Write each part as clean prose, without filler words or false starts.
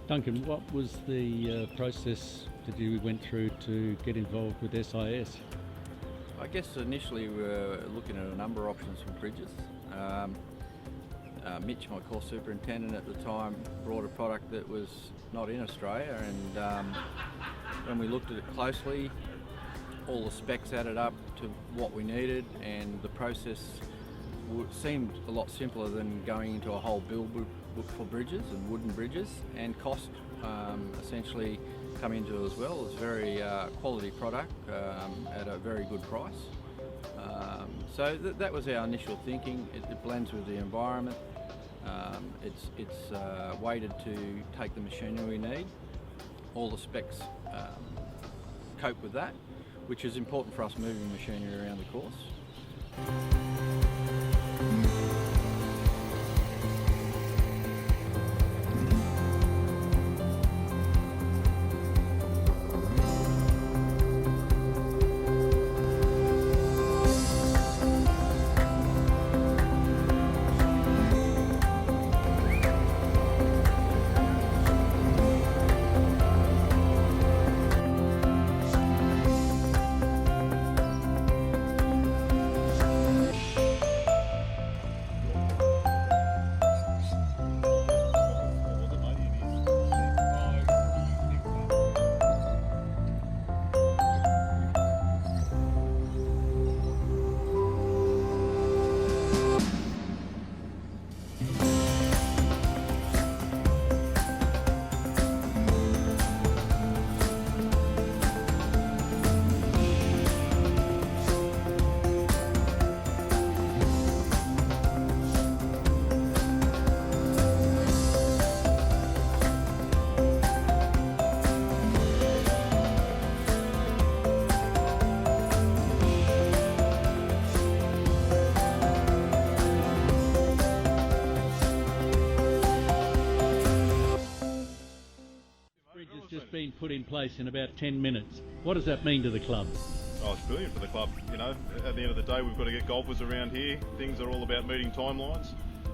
Duncan, what was the process that you went through to get involved with SIS? I guess initially we were looking at a number of options for bridges. Mitch, my course superintendent at the time, brought a product that was not in Australia, and when we looked at it closely, all the specs added up to what we needed, and the process seemed a lot simpler than going into a whole build book for bridges and wooden bridges, and cost essentially come into it as well. It's a very quality product at a very good price. So that was our initial thinking. It blends with the environment. It's weighted to take the machinery we need. All the specs cope with that, which is important for us moving machinery around the course. Just been put in place in about 10 minutes. What does that mean to the club? Oh, it's brilliant for the club. You know, at the end of the day, we've got to get golfers around here. Things are all about meeting timelines.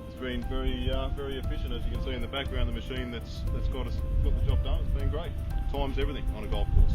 It's been very efficient, as you can see in the background. The machine that's got the job done. It's been great. Time's everything on a golf course.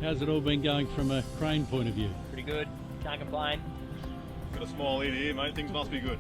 How's it all been going from a crane point of view? Pretty good, can't complain. Got a smile in here, mate. Things must be good.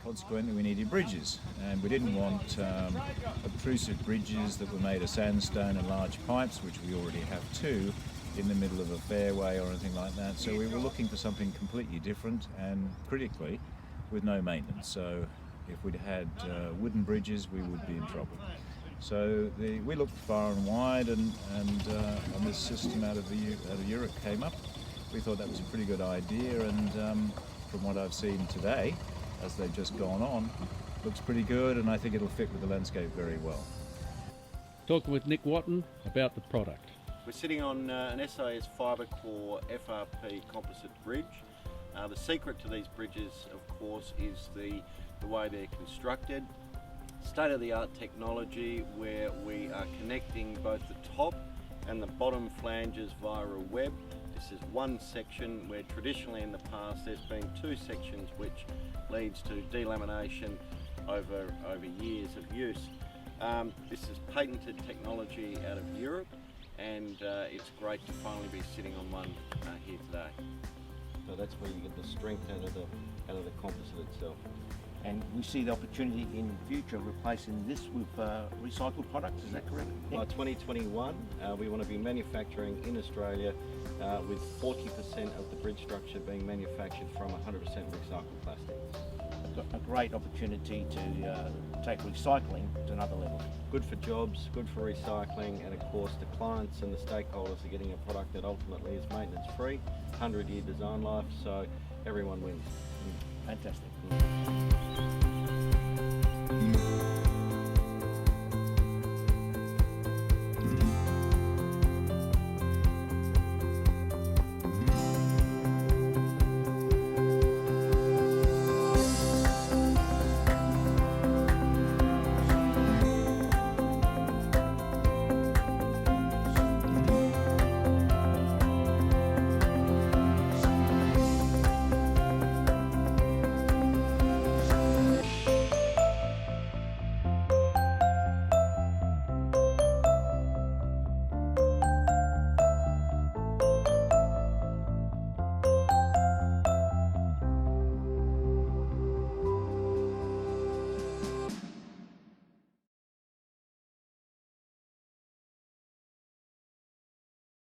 Consequently, we needed bridges, and we didn't want obtrusive bridges that were made of sandstone and large pipes, which we already have too, in the middle of a fairway or anything like that. So we were looking for something completely different and, critically, with no maintenance. So if we'd had wooden bridges, we would be in trouble. So we looked far and wide, and this system out of Europe came up. We thought that was a pretty good idea, and from what I've seen today, as they've just gone on, looks pretty good, and I think it'll fit with the landscape very well. talking with Nick Watton about the product. We're sitting on an SIS FiberCore FRP composite bridge. The secret to these bridges, of course, is the way they're constructed. State-of-the-art technology where we are connecting both the top and the bottom flanges via a web. This is one section where traditionally in the past there's been two sections, which leads to delamination over years of use. This is patented technology out of Europe, and it's great to finally be sitting on one here today. So that's where you get the strength out of the composite itself. And we see the opportunity in future replacing this with recycled products, is that correct? By 2021, we want to be manufacturing in Australia with 40% of the bridge structure being manufactured from 100% recycled plastic. A great opportunity to take recycling to another level. Good for jobs, good for recycling, and of course the clients and the stakeholders are getting a product that ultimately is maintenance free, 100-year design life, so everyone wins. Fantastic.